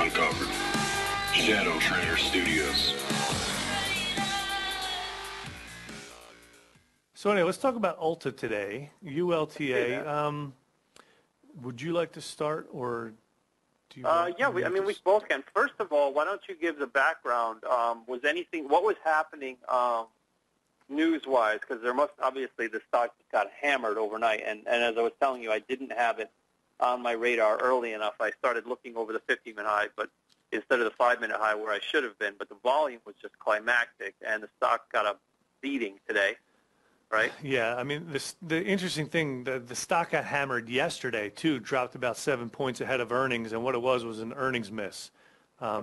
uncovered. ShadowTrader Studios. So anyway, let's talk about Ulta today, ULTA. Would you like to start, or do you? Yeah, we both can. First of all, why don't you give the background? What was happening news-wise? Because there must, obviously, the stock got hammered overnight, and as I was telling you, I didn't have it on my radar early enough. I started looking over the 50-minute high, but instead of the 5-minute high where I should have been, but the volume was just climactic, and the stock got a beating today. Right? Yeah, I mean, the interesting thing, the stock got hammered yesterday, too, dropped about 7 points ahead of earnings, and what it was an earnings miss.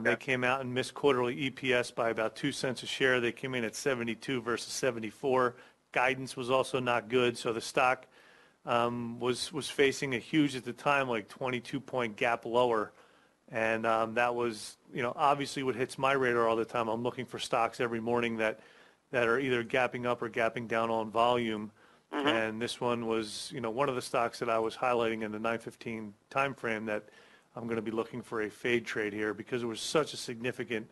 They came out and missed quarterly EPS by about 2 cents a share. They came in at 72 versus 74. Guidance was also not good, so the stock was facing a huge, at the time, like 22-point gap lower, and that was, obviously what hits my radar all the time. I'm looking for stocks every morning that are either gapping up or gapping down on volume. Mm-hmm. And this one was, one of the stocks that I was highlighting in the 9:15 time frame that I'm going to be looking for a fade trade here because it was such a significant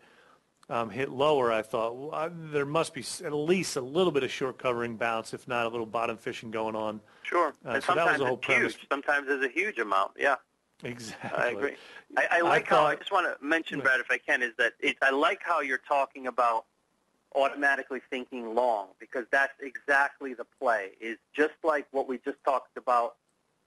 hit lower. I thought there must be at least a little bit of short covering bounce, if not a little bottom fishing going on. Sure. And so that was the whole premise. Huge. Sometimes there's a huge amount. Yeah. Exactly. I agree. I just want to mention, Brad, if I can, is that I like how you're talking about automatically thinking long, because that's exactly the play. Is just like what we just talked about,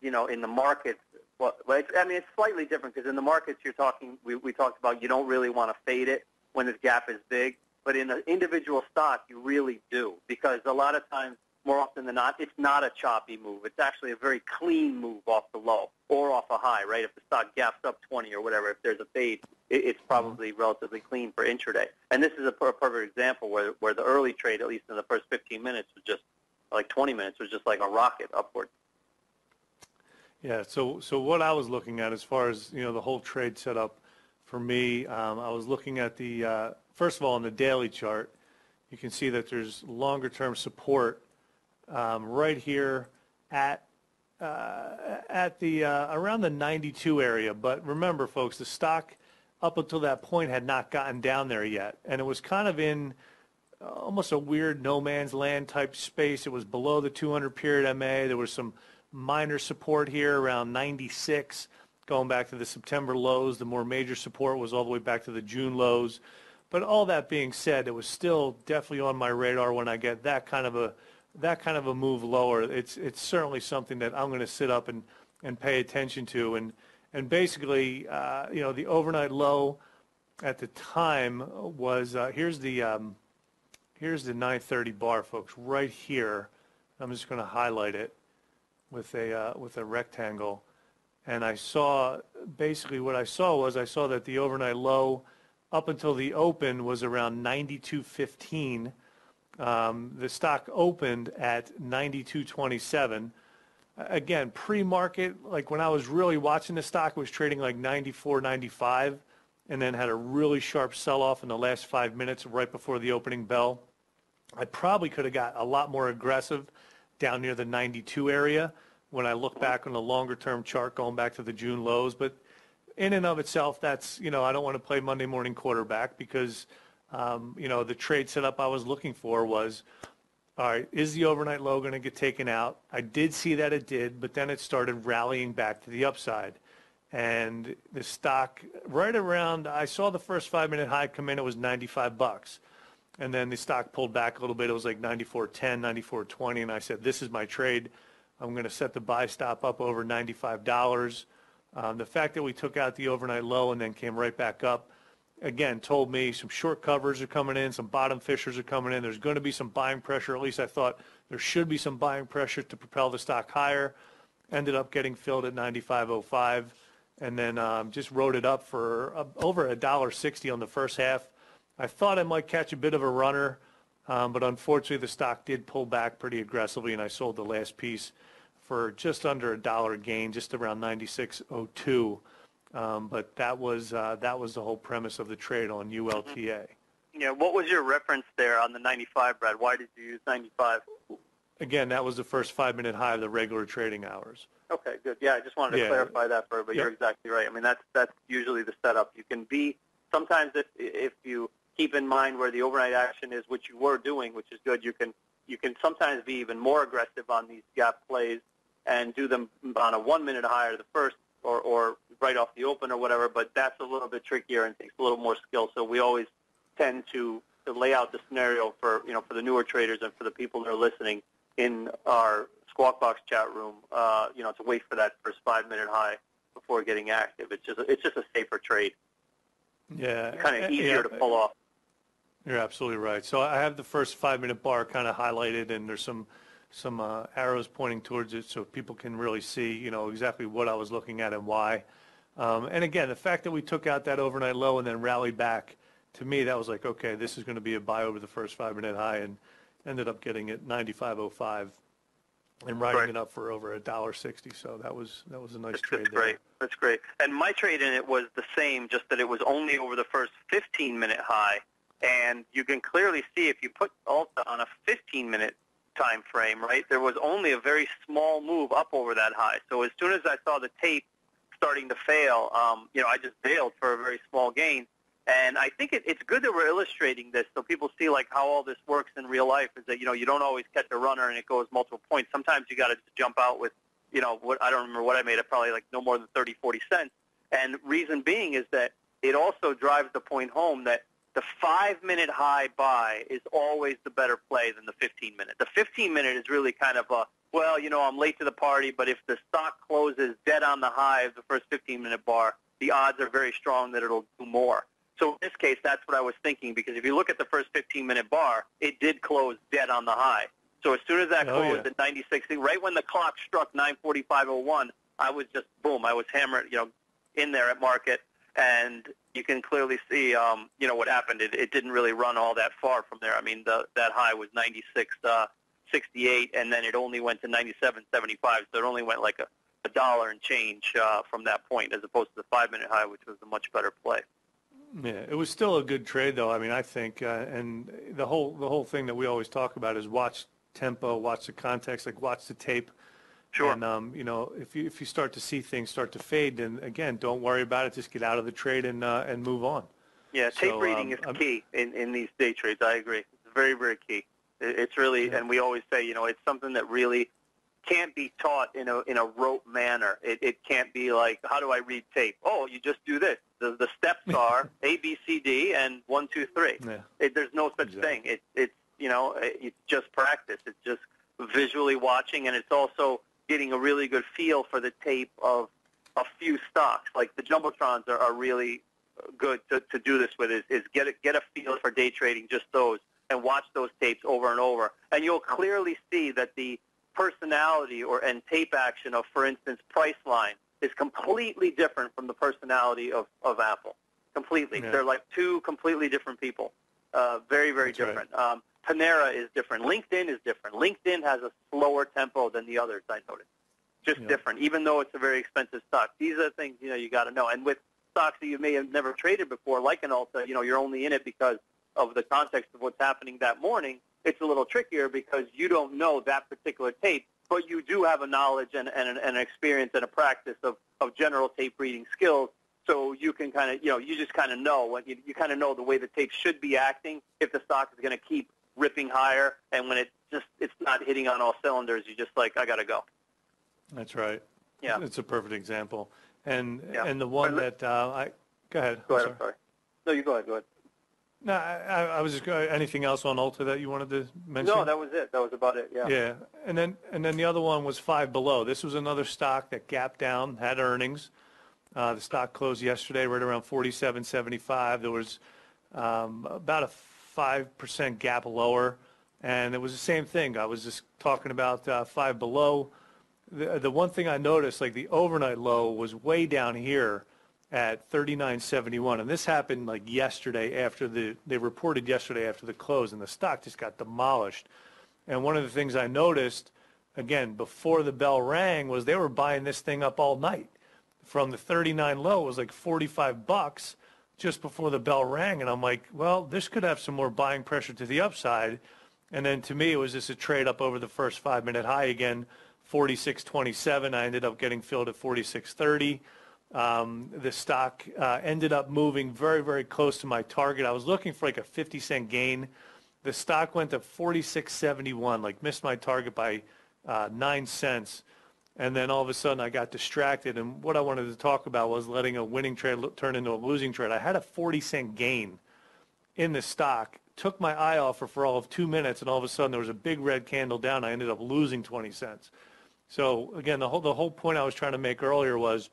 in the markets. Well, it's slightly different because in the markets we talked about you don't really want to fade it when this gap is big, but in an individual stock you really do, because a lot of times, more often than not, it's not a choppy move. It's actually a very clean move off the low or off a high, right? If the stock gaps up 20 or whatever, if there's a fade, it's probably relatively clean for intraday. And this is a perfect example where the early trade, at least in the first 15 minutes, was just like 20 minutes, was just like a rocket upward. Yeah, so what I was looking at as far as, the whole trade setup for me, I was looking at the, first of all, on the daily chart, you can see that there's longer-term support right here at the around the 92 area. But remember, folks, the stock up until that point had not gotten down there yet, and it was kind of in almost a weird no man's land type space. It was below the 200 period MA. There was some minor support here around 96, going back to the September lows. The more major support was all the way back to the June lows. But all that being said, it was still definitely on my radar when I get that kind of a move lower. It's certainly something that I'm going to sit up and pay attention to. And basically, the overnight low at the time was here's the 930 bar, folks, right here. I'm just going to highlight it with a rectangle, and I saw basically what I saw that the overnight low up until the open was around 92.15. The stock opened at 92.27. Again, pre-market, like when I was really watching the stock, it was trading like 94, 95, and then had a really sharp sell-off in the last 5 minutes right before the opening bell. I probably could have got a lot more aggressive down near the 92 area when I look back on the longer-term chart going back to the June lows. But in and of itself, that's, I don't want to play Monday morning quarterback because, the trade setup I was looking for was, all right, is the overnight low going to get taken out? I did see that it did, but then it started rallying back to the upside. And the stock, right around, I saw the first 5-minute high come in, it was $95. And then the stock pulled back a little bit. It was like 94.10, 94.20, and I said, this is my trade. I'm going to set the buy stop up over $95. The fact that we took out the overnight low and then came right back up, again, told me some short covers are coming in, some bottom fishers are coming in. There's going to be some buying pressure. At least I thought there should be some buying pressure to propel the stock higher. Ended up getting filled at 95.05, and then just wrote it up for over $1.60 on the first half. I thought I might catch a bit of a runner, but unfortunately the stock did pull back pretty aggressively, and I sold the last piece for just under $1 gain, just around 96.02. But that was the whole premise of the trade on ULTA. Yeah, what was your reference there on the 95, Brad? Why did you use 95? again, that was the first 5-minute high of the regular trading hours. Okay, good. Yeah, I just wanted to clarify that for everybody. Yep. You're exactly right. I mean, that's usually the setup. You can be sometimes if you keep in mind where the overnight action is, which you were doing, which is good. You can sometimes be even more aggressive on these gap plays and do them on a 1-minute high or the first or right off the open or whatever. But that's a little bit trickier and takes a little more skill. So we always tend to lay out the scenario for for the newer traders and for the people that are listening in our Squawk Box chat room, to wait for that first 5-minute high before getting active. It's just a safer trade. Yeah, kind of easier to pull off. You're absolutely right. So I have the first 5-minute bar kind of highlighted, and there's some arrows pointing towards it, so people can really see exactly what I was looking at and why. And again, the fact that we took out that overnight low and then rallied back, to me, that was like, okay, this is going to be a buy over the first 5-minute high, and ended up getting it 95.05. And riding it up for over $1.60, so that was a nice trade. That's great. That's great. And my trade in it was the same, just that it was only over the first 15-minute high, and you can clearly see if you put Alta on a 15-minute time frame, right? There was only a very small move up over that high. So as soon as I saw the tape starting to fail, I just bailed for a very small gain. And I think it's good that we're illustrating this so people see like how all this works in real life is that, you don't always catch a runner and it goes multiple points. Sometimes you got to jump out with, what I don't remember what I made it, probably like no more than 30, 40 cents. And reason being is that it also drives the point home that the 5-minute high buy is always the better play than the 15-minute. The 15-minute is really kind of I'm late to the party, but if the stock closes dead on the high of the first 15-minute bar, the odds are very strong that it'll do more. So in this case, that's what I was thinking, because if you look at the first 15-minute bar, it did close dead on the high. So as soon as that closed at 96, right when the clock struck 9:45:01, I was just, boom, I was hammered, in there at market. And you can clearly see, what happened. It didn't really run all that far from there. I mean, that high was 96.68, and then it only went to 97.75, so it only went like a dollar and change from that point, as opposed to the 5-minute high, which was a much better play. Yeah, it was still a good trade, though. I mean, I think, and the whole thing that we always talk about is watch tempo, watch the context, like watch the tape. Sure. And if you start to see things start to fade, then again, don't worry about it. Just get out of the trade and move on. Yeah, tape reading is key in these day trades. I agree. It's very, very key. It's really, and we always say, it's something that really can't be taught in a rote manner. It can't be like, how do I read tape? Oh, you just do this. The steps are A, B, C, D, and 1, 2, 3. Yeah. There's no such thing. It's just practice. It's just visually watching, and it's also getting a really good feel for the tape of a few stocks. Like the jumbotrons are really good to do this with. Is get a feel for day trading, just those, and watch those tapes over and over, and you'll clearly see that the personality and tape action of, for instance, Priceline is completely different from the personality of Apple. Completely. Yeah. They're like two completely different people. Very, very different. Right. Panera is different. LinkedIn is different. LinkedIn has a slower tempo than the others, I noticed. Just different, even though it's a very expensive stock. These are the things, you got to know. And with stocks that you may have never traded before, like an Alta, you're only in it because of the context of what's happening that morning. It's a little trickier because you don't know that particular tape, but you do have a knowledge and an experience and a practice of general tape reading skills. So you can kind of, you just kind of know when you kind of know the way the tape should be acting if the stock is going to keep ripping higher, and when it's not hitting on all cylinders, you're just like, I got to go. That's right. Yeah, it's a perfect example. And the one that go ahead. Go ahead. I'm sorry. No, you go ahead. Go ahead. No, I was just anything else on Ulta that you wanted to mention? No, that was it. That was about it. Yeah. Yeah, and then the other one was Five Below. This was another stock that gapped down, had earnings. The stock closed yesterday right around 47.75. There was about a 5% gap lower, and it was the same thing. I was just talking about Five Below. The one thing I noticed, like the overnight low was way down here at 39.71, and this happened like yesterday after they reported yesterday after the close, and the stock just got demolished. And one of the things I noticed, again, before the bell rang, was they were buying this thing up all night. From the 39 low, it was like $45 just before the bell rang, and I'm like, well, this could have some more buying pressure to the upside. And then to me, it was just a trade up over the first 5-minute high again, 46.27. I ended up getting filled at 46.30. The stock ended up moving very, very close to my target. I was looking for like a 50-cent gain. The stock went to 46.71, like missed my target by 9 cents. And then all of a sudden I got distracted. And what I wanted to talk about was letting a winning trade turn into a losing trade. I had a 40-cent gain in the stock, took my eye off for all of 2 minutes, and all of a sudden there was a big red candle down. I ended up losing 20 cents. So again, the whole point I was trying to make earlier was,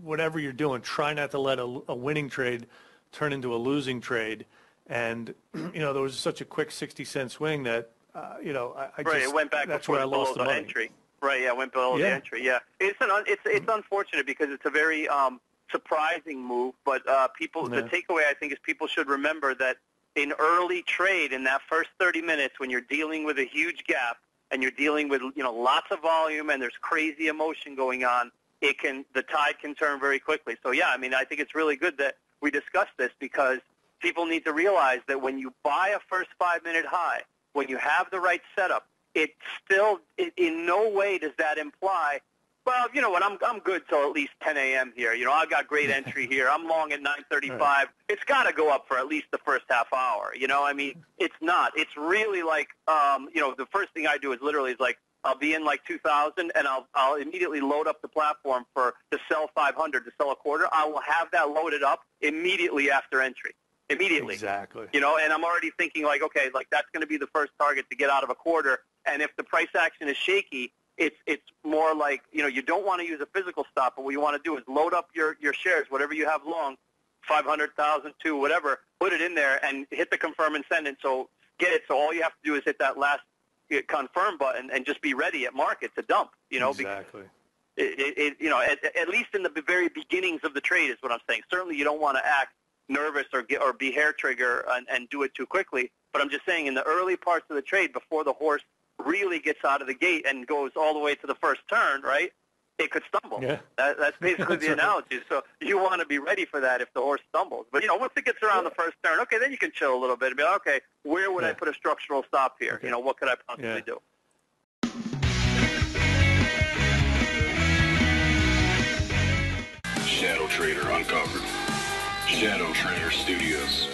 whatever you're doing, try not to let a winning trade turn into a losing trade. And there was such a quick 60-cent swing that I right, just, it went back that's before where I lost the money. entry. Right, yeah, it went below the entry. Yeah, it's unfortunate because it's a very surprising move. But the takeaway I think is people should remember that in early trade, in that first 30 minutes, when you're dealing with a huge gap and you're dealing with lots of volume and there's crazy emotion going on, the tide can turn very quickly. So yeah, I mean, I think it's really good that we discussed this because people need to realize that when you buy a first 5-minute high, when you have the right setup, it in no way does that imply, well, you know what, I'm good till at least 10 a.m. here. I've got great entry here. I'm long at 9:35. Right. It's got to go up for at least the first half hour. I mean, it's not. It's really like, the first thing I do is literally I'll be in like 2,000 and I'll immediately load up the platform to sell 500, to sell a quarter. I will have that loaded up immediately after entry. Immediately. Exactly. And I'm already thinking okay, that's going to be the first target to get out of a quarter. And if the price action is shaky, it's more like, you don't want to use a physical stop, but what you want to do is load up your shares, whatever you have long, 500,000, 2, whatever, put it in there and hit the confirm and send it. So get it. So all you have to do is hit that last confirm button and just be ready at market to dump. Exactly. At least in the very beginnings of the trade is what I'm saying. Certainly you don't want to act nervous or be hair trigger and do it too quickly. But I'm just saying in the early parts of the trade, before the horse really gets out of the gate and goes all the way to the first turn, right, it could stumble. Yeah. That's basically the analogy. So you want to be ready for that if the horse stumbles. But, once it gets around the first turn, okay, then you can chill a little bit and be like, okay, where would I put a structural stop here? Okay. What could I possibly do? ShadowTrader uncovered. ShadowTrader Studios.